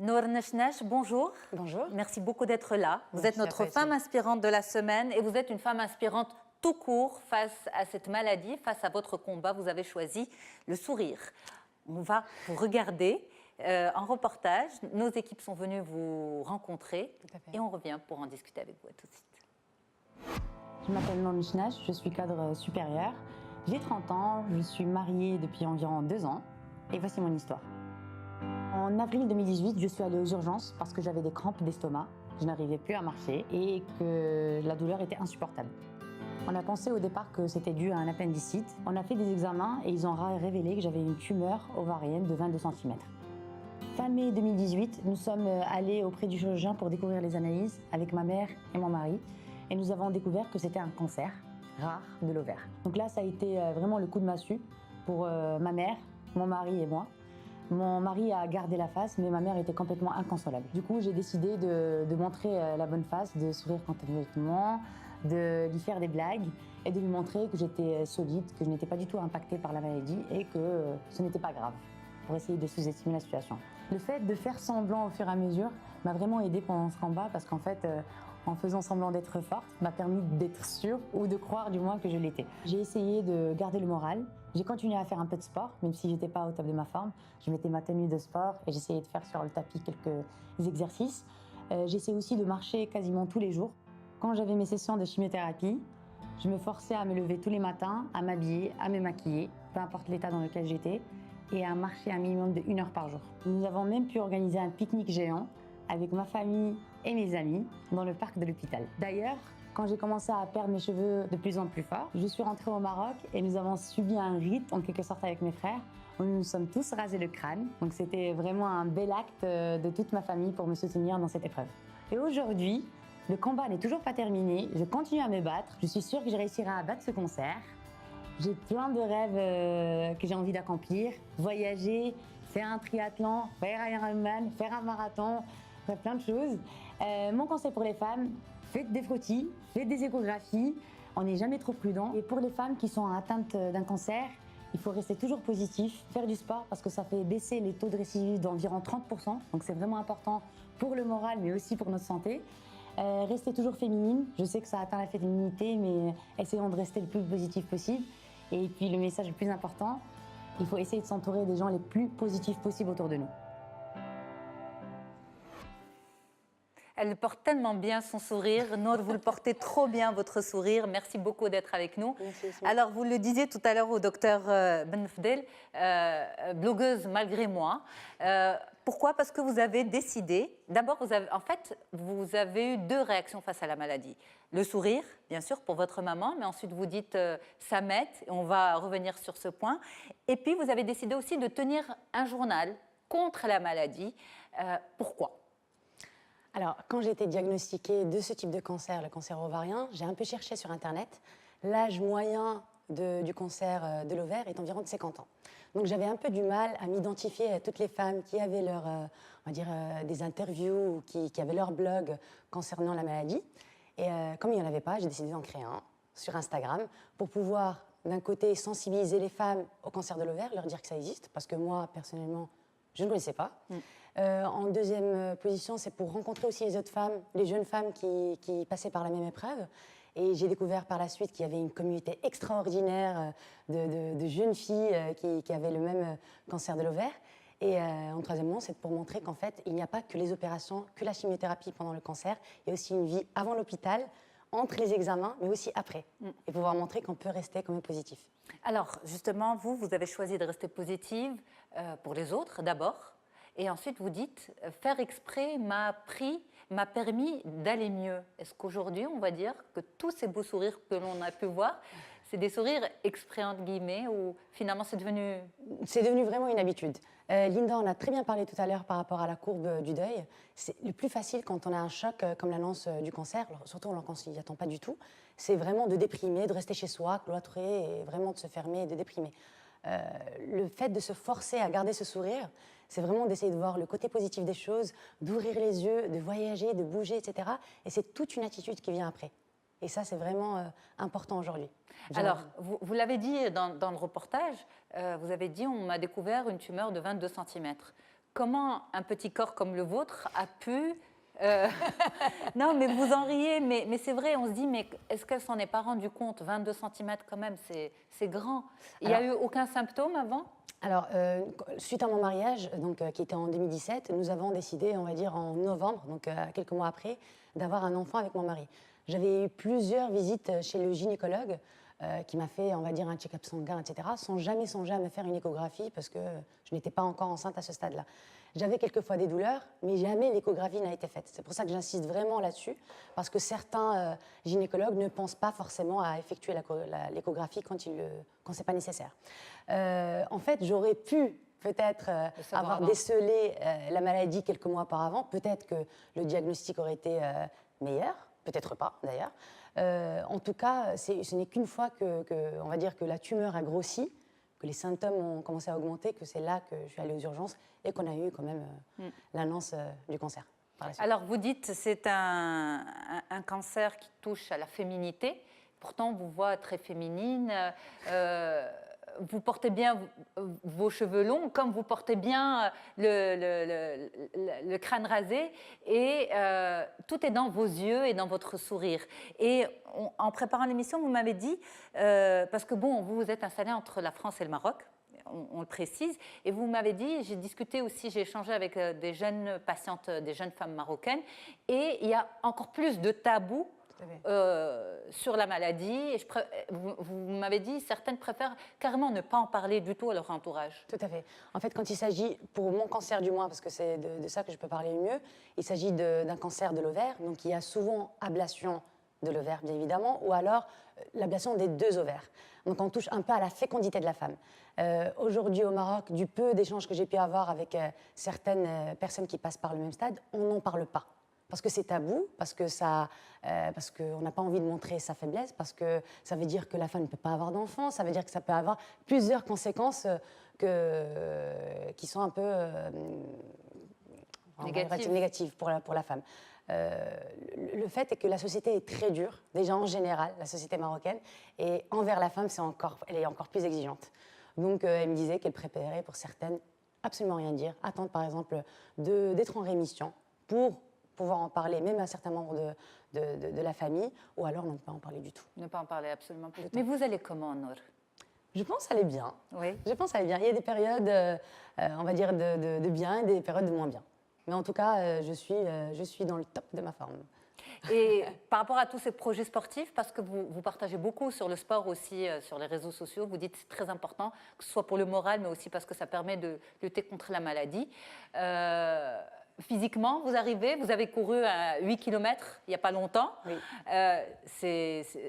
Noor Nechnesh, bonjour. Bonjour. Merci beaucoup d'être là. Vous êtes Merci notre femme inspirante de la semaine et vous êtes une femme inspirante tout court face à cette maladie, face à votre combat. Vous avez choisi le sourire. On va vous regarder en reportage. Nos équipes sont venues vous rencontrer et on revient pour en discuter avec vous. À tout de suite. Je m'appelle Noor Nechnesh, je suis cadre supérieur. J'ai 30 ans, je suis mariée depuis environ 2 ans et voici mon histoire. En avril 2018, je suis allée aux urgences parce que j'avais des crampes d'estomac, je n'arrivais plus à marcher et que la douleur était insupportable. On a pensé au départ que c'était dû à un appendicite. On a fait des examens et ils ont révélé que j'avais une tumeur ovarienne de 22 cm. Fin mai 2018, nous sommes allés auprès du chirurgien pour découvrir les analyses avec ma mère et mon mari et nous avons découvert que c'était un cancer rare de l'ovaire. Donc là, ça a été vraiment le coup de massue pour ma mère, mon mari et moi. Mon mari a gardé la face, mais ma mère était complètement inconsolable. Du coup, j'ai décidé de montrer la bonne face, de sourire continuellement, de lui faire des blagues et de lui montrer que j'étais solide, que je n'étais pas du tout impactée par la maladie et que ce n'était pas grave, pour essayer de sous-estimer la situation. Le fait de faire semblant au fur et à mesure m'a vraiment aidée pendant ce combat parce qu'en fait, en faisant semblant d'être forte, m'a permis d'être sûre ou de croire du moins que je l'étais. J'ai essayé de garder le moral. J'ai continué à faire un peu de sport, même si j'étais pas au top de ma forme. Je mettais ma tenue de sport et j'essayais de faire sur le tapis quelques exercices. J'essayais aussi de marcher quasiment tous les jours. Quand j'avais mes sessions de chimiothérapie, je me forçais à me lever tous les matins, à m'habiller, à me maquiller, peu importe l'état dans lequel j'étais, et à marcher un minimum de 1 heure par jour. Nous avons même pu organiser un pique-nique géant avec ma famille et mes amis dans le parc de l'hôpital. D'ailleurs, quand j'ai commencé à perdre mes cheveux de plus en plus fort, je suis rentrée au Maroc et nous avons subi un rite en quelque sorte avec mes frères où nous nous sommes tous rasés le crâne. Donc c'était vraiment un bel acte de toute ma famille pour me soutenir dans cette épreuve. Et aujourd'hui, le combat n'est toujours pas terminé, je continue à me battre. Je suis sûre que je réussirai à battre ce cancer. J'ai plein de rêves que j'ai envie d'accomplir, voyager, faire un triathlon, faire un Ironman, faire un marathon, plein de choses. Mon conseil pour les femmes, faites des frottis, faites des échographies, on n'est jamais trop prudent. Et pour les femmes qui sont atteintes d'un cancer, il faut rester toujours positif, faire du sport parce que ça fait baisser les taux de récidive d'environ 30%. Donc c'est vraiment important pour le moral mais aussi pour notre santé. Restez toujours féminine, je sais que ça atteint la féminité mais essayons de rester le plus positif possible. Et puis le message le plus important, il faut essayer de s'entourer des gens les plus positifs possibles autour de nous. Elle porte tellement bien son sourire. Noor, vous le portez trop bien, votre sourire. Merci beaucoup d'être avec nous. Merci. Alors, vous le disiez tout à l'heure au docteur Benfdel, blogueuse malgré moi. Pourquoi? Parce que vous avez décidé, d'abord, vous avez eu 2 réactions face à la maladie. Le sourire, bien sûr, pour votre maman, mais ensuite vous dites ça m'aide, et on va revenir sur ce point. Et puis, vous avez décidé aussi de tenir un journal contre la maladie. Pourquoi? Alors, quand j'ai été diagnostiquée de ce type de cancer, le cancer ovarien, j'ai un peu cherché sur Internet. L'âge moyen du cancer de l'ovaire est environ de 50 ans. Donc j'avais un peu du mal à m'identifier à toutes les femmes qui avaient des interviews ou qui avaient leur blog concernant la maladie. Et comme il n'y en avait pas, j'ai décidé d'en créer un sur Instagram pour pouvoir, d'un côté, sensibiliser les femmes au cancer de l'ovaire, leur dire que ça existe, parce que moi, personnellement, je ne connaissais pas. En deuxième position, c'est pour rencontrer aussi les autres femmes, les jeunes femmes qui passaient par la même épreuve. Et j'ai découvert par la suite qu'il y avait une communauté extraordinaire de jeunes filles qui avaient le même cancer de l'ovaire. Et en troisièmement, c'est pour montrer qu'en fait, il n'y a pas que les opérations, que la chimiothérapie pendant le cancer. Il y a aussi une vie avant l'hôpital, entre les examens, mais aussi après. Et pouvoir montrer qu'on peut rester quand même positif. Alors, justement, vous avez choisi de rester positive pour les autres, d'abord. Et ensuite, vous dites, faire exprès m'a permis d'aller mieux. Est-ce qu'aujourd'hui, on va dire que tous ces beaux sourires que l'on a pu voir, c'est des sourires exprès, entre guillemets, ou finalement c'est devenu... C'est devenu vraiment une habitude. Linda en a très bien parlé tout à l'heure par rapport à la courbe du deuil. C'est le plus facile quand on a un choc comme l'annonce du cancer, surtout quand on s'y attend pas du tout, c'est vraiment de déprimer, de rester chez soi, cloîtré, et vraiment de se fermer et de déprimer. Le fait de se forcer à garder ce sourire, c'est vraiment d'essayer de voir le côté positif des choses, d'ouvrir les yeux, de voyager, de bouger, etc. Et c'est toute une attitude qui vient après. Et ça, c'est vraiment important aujourd'hui. Alors, vous l'avez dit dans le reportage, vous avez dit on m'a découvert une tumeur de 22 cm. comment un petit corps comme le vôtre a pu... non, mais vous en riez, mais c'est vrai, on se dit, mais est-ce qu'elle s'en est pas rendu compte? 22 centimètres quand même, c'est grand. Il n'y a eu aucun symptôme avant? Alors, suite à mon mariage, donc, qui était en 2017, nous avons décidé, on va dire en novembre, donc quelques mois après, d'avoir un enfant avec mon mari. J'avais eu plusieurs visites chez le gynécologue qui m'a fait, on va dire, un check-up sanguin, etc., sans jamais songer à me faire une échographie parce que je n'étais pas encore enceinte à ce stade-là. J'avais quelquefois des douleurs, mais jamais l'échographie n'a été faite. C'est pour ça que j'insiste vraiment là-dessus, parce que certains gynécologues ne pensent pas forcément à effectuer l'échographie quand ce n'est pas nécessaire. En fait, j'aurais pu peut-être avoir décelé la maladie quelques mois auparavant. Peut-être que le diagnostic aurait été meilleur, peut-être pas d'ailleurs. En tout cas, ce n'est qu'une fois on va dire que la tumeur a grossi, que les symptômes ont commencé à augmenter, que c'est là que je suis allée aux urgences et qu'on a eu quand même l'annonce du cancer. Alors vous dites que c'est un cancer qui touche à la féminité, pourtant on vous voit très féminine, vous portez bien vos cheveux longs, comme vous portez bien le crâne rasé, et tout est dans vos yeux et dans votre sourire. Et en préparant l'émission, vous m'avez dit, parce que bon, vous vous êtes installé entre la France et le Maroc, on le précise, et vous m'avez dit, j'ai discuté aussi, j'ai échangé avec des jeunes patientes, des jeunes femmes marocaines, et il y a encore plus de tabous sur la maladie. Et vous m'avez dit, certaines préfèrent carrément ne pas en parler du tout à leur entourage. Tout à fait. En fait, quand il s'agit, pour mon cancer du moins, parce que c'est de ça que je peux parler le mieux, il s'agit d'un cancer de l'ovaire, donc il y a souvent ablation de l'ovaire, bien évidemment, ou alors l'ablation des deux ovaires. Donc on touche un peu à la fécondité de la femme. Aujourd'hui au Maroc, du peu d'échanges que j'ai pu avoir avec certaines personnes qui passent par le même stade, on n'en parle pas. Parce que c'est tabou, parce qu'on n'a pas envie de montrer sa faiblesse, parce que ça veut dire que la femme ne peut pas avoir d'enfant, ça veut dire que ça peut avoir plusieurs conséquences qui sont un peu négatives pour la femme. Le fait est que la société est très dure, déjà en général, la société marocaine, et envers la femme, elle est encore plus exigeante. Donc elle me disait qu'elle préférait pour certaines absolument rien dire, attendre par exemple d'être en rémission pour pouvoir en parler, même à certains membres de la famille, ou alors ne pas en parler du tout. Ne pas en parler absolument. Mais vous allez comment, Nour? Je pense aller bien. Oui. Je pense aller bien. Il y a des périodes, on va dire, de bien et des périodes de moins bien. Mais en tout cas, je suis dans le top de ma forme. Et par rapport à tous ces projets sportifs, parce que vous partagez beaucoup sur le sport aussi, sur les réseaux sociaux, vous dites que c'est très important, que ce soit pour le moral, mais aussi parce que ça permet de lutter contre la maladie. Physiquement, vous avez couru à 8 km il n'y a pas longtemps. Oui.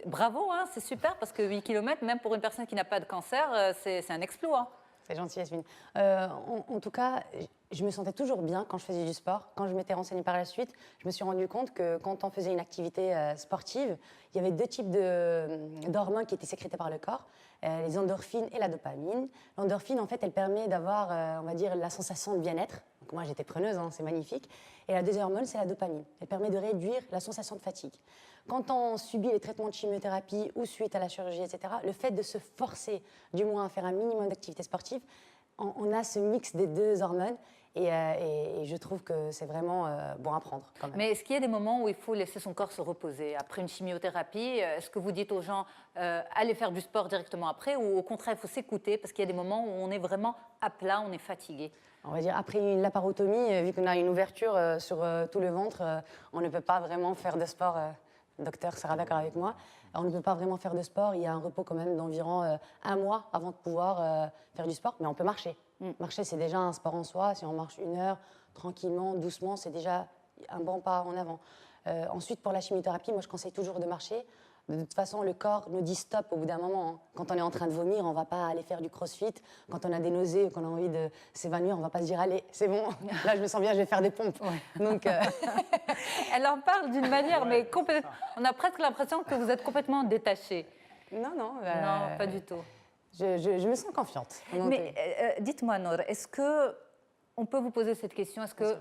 Bravo, hein, c'est super, parce que 8 km, même pour une personne qui n'a pas de cancer, c'est un exploit. C'est gentil, Yasmine. En tout cas, je me sentais toujours bien quand je faisais du sport. Quand je m'étais renseignée par la suite, je me suis rendu compte que quand on faisait une activité sportive, il y avait deux types d'hormones qui étaient sécrétées par le corps, les endorphines et la dopamine. L'endorphine, en fait, elle permet d'avoir, on va dire, la sensation de bien-être. Donc moi, j'étais preneuse, hein, c'est magnifique. Et la deuxième hormone, c'est la dopamine. Elle permet de réduire la sensation de fatigue. Quand on subit les traitements de chimiothérapie ou suite à la chirurgie, etc., le fait de se forcer, du moins, à faire un minimum d'activité sportive, on a ce mix des deux hormones et je trouve que c'est vraiment bon à prendre. Quand même. Mais est-ce qu'il y a des moments où il faut laisser son corps se reposer après une chimiothérapie? Est-ce que vous dites aux gens allez faire du sport directement après, ou au contraire il faut s'écouter parce qu'il y a des moments où on est vraiment à plat, on est fatigué? On va dire après une laparotomie, vu qu'on a une ouverture sur tout le ventre, on ne peut pas vraiment faire de sport. Le docteur sera d'accord avec moi. On ne peut pas vraiment faire de sport. Il y a un repos quand même d'environ 1 mois avant de pouvoir faire du sport. Mais on peut marcher. Marcher, c'est déjà un sport en soi. Si on marche 1 heure, tranquillement, doucement, c'est déjà un bon pas en avant. Ensuite, pour la chimiothérapie, moi, je conseille toujours de marcher. De toute façon, le corps nous dit stop au bout d'un moment. Hein. Quand on est en train de vomir, on ne va pas aller faire du crossfit. Quand on a des nausées ou qu'on a envie de s'évanouir, on ne va pas se dire allez, c'est bon, là je me sens bien, je vais faire des pompes. Ouais. Donc, Elle en parle d'une manière, mais on a presque l'impression que vous êtes complètement détachée. Non, Non, pas du tout. Je me sens confiante. Mais dites-moi, Nour, est-ce qu'on peut vous poser cette question? Est-ce que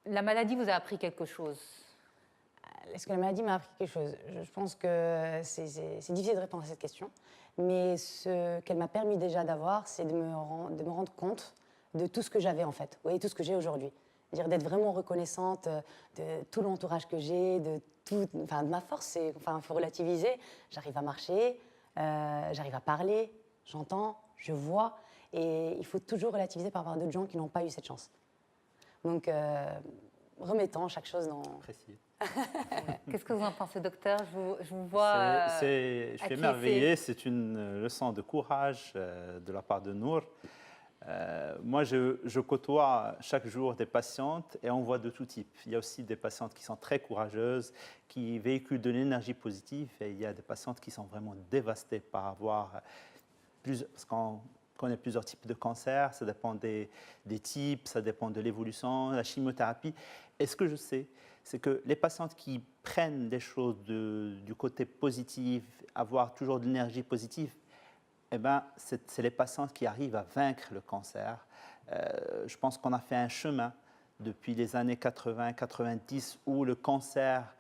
la maladie vous a appris quelque chose? Est-ce que la maladie m'a appris quelque chose? Je pense que c'est difficile de répondre à cette question. Mais ce qu'elle m'a permis déjà d'avoir, c'est de me rendre compte de tout ce que j'avais en fait, et tout ce que j'ai aujourd'hui. Dire d'être vraiment reconnaissante de tout l'entourage que j'ai, de ma force. Il faut relativiser. J'arrive à marcher, j'arrive à parler, j'entends, je vois. Et il faut toujours relativiser par rapport à d'autres gens qui n'ont pas eu cette chance. Donc, remettons chaque chose dans... Précis. Qu'est-ce que vous en pensez, docteur? Je vous vois. Je suis émerveillé. C'est une leçon de courage de la part de Nour. Moi, je côtoie chaque jour des patientes et on voit de tout type. Il y a aussi des patientes qui sont très courageuses, qui véhiculent de l'énergie positive, et il y a des patientes qui sont vraiment dévastées par avoir parce qu'on connaît plusieurs types de cancers, ça dépend des types, ça dépend de l'évolution, la chimiothérapie. Et ce que je sais, c'est que les patientes qui prennent des choses du côté positif, avoir toujours de l'énergie positive, eh ben, c'est les patientes qui arrivent à vaincre le cancer. Je pense qu'on a fait un chemin depuis les années 80-90 où le cancer,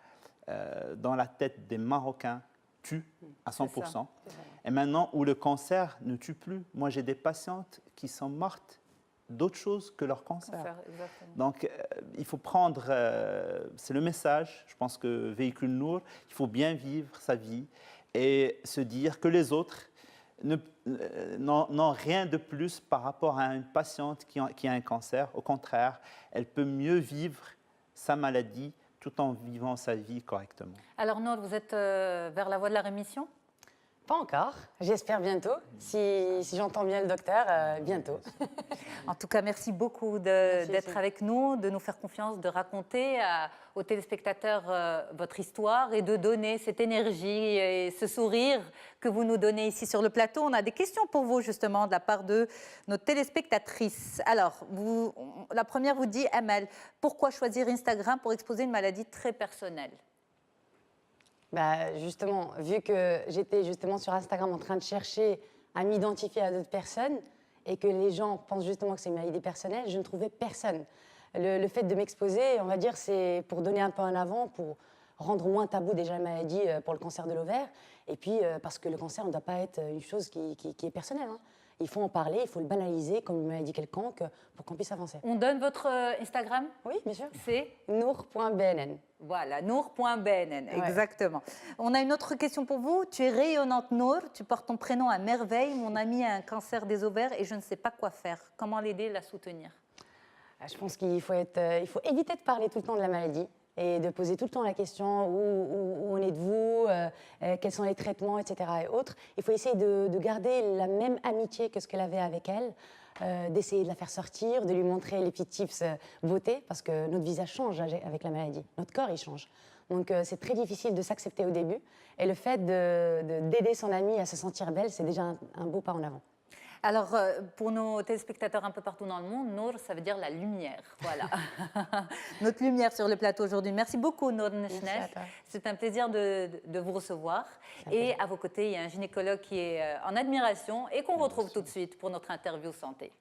dans la tête des Marocains, tue à 100%. Et maintenant, où le cancer ne tue plus. Moi, j'ai des patientes qui sont mortes d'autre chose que leur cancer. Donc, il faut prendre, c'est le message, je pense que véhicule Nour, il faut bien vivre sa vie et se dire que les autres n'ont rien de plus par rapport à une patiente qui a un cancer. Au contraire, elle peut mieux vivre sa maladie tout en vivant sa vie correctement. Alors Nour, vous êtes vers la voie de la rémission? Pas encore, j'espère bientôt. Si j'entends bien le docteur, bientôt. En tout cas, merci beaucoup d'être avec nous, de nous faire confiance, de raconter aux téléspectateurs votre histoire et de donner cette énergie et ce sourire que vous nous donnez ici sur le plateau. On a des questions pour vous justement de la part de nos téléspectatrices. Alors, la première vous dit, Amel, pourquoi choisir Instagram pour exposer une maladie très personnelle? Justement, vu que j'étais justement sur Instagram en train de chercher à m'identifier à d'autres personnes et que les gens pensent justement que c'est une maladie personnelle, je ne trouvais personne. Le fait de m'exposer, on va dire, c'est pour donner un peu en avant, pour rendre moins tabou déjà la maladie pour le cancer de l'ovaire. Et puis, parce que le cancer ne doit pas être une chose qui est personnelle. Hein. Il faut en parler, il faut le banaliser comme une maladie quelconque pour qu'on puisse avancer. On donne votre Instagram? Oui, bien sûr. C'est nour.bnn. Voilà, nour.bnn, exactement. On a une autre question pour vous. Tu es rayonnante, Nour. Tu portes ton prénom à merveille. Mon amie a un cancer des ovaires et je ne sais pas quoi faire. Comment l'aider, la soutenir? Je pense qu'il faut éviter de parler tout le temps de la maladie et de poser tout le temps la question où en êtes-vous, quels sont les traitements, etc. et autres. Il faut essayer de garder la même amitié que ce qu'elle avait avec elle, d'essayer de la faire sortir, de lui montrer les petits tips beauté, parce que notre visage change avec la maladie, notre corps il change. Donc c'est très difficile de s'accepter au début, et le fait d'aider son amie à se sentir belle, c'est déjà un beau pas en avant. Alors, pour nos téléspectateurs un peu partout dans le monde, Nour, ça veut dire la lumière. Voilà. Notre lumière sur le plateau aujourd'hui. Merci beaucoup, Nour Nechnef. C'est un plaisir de vous recevoir. Et à vos côtés, il y a un gynécologue qui est en admiration et qu'on retrouve tout de suite pour notre interview santé.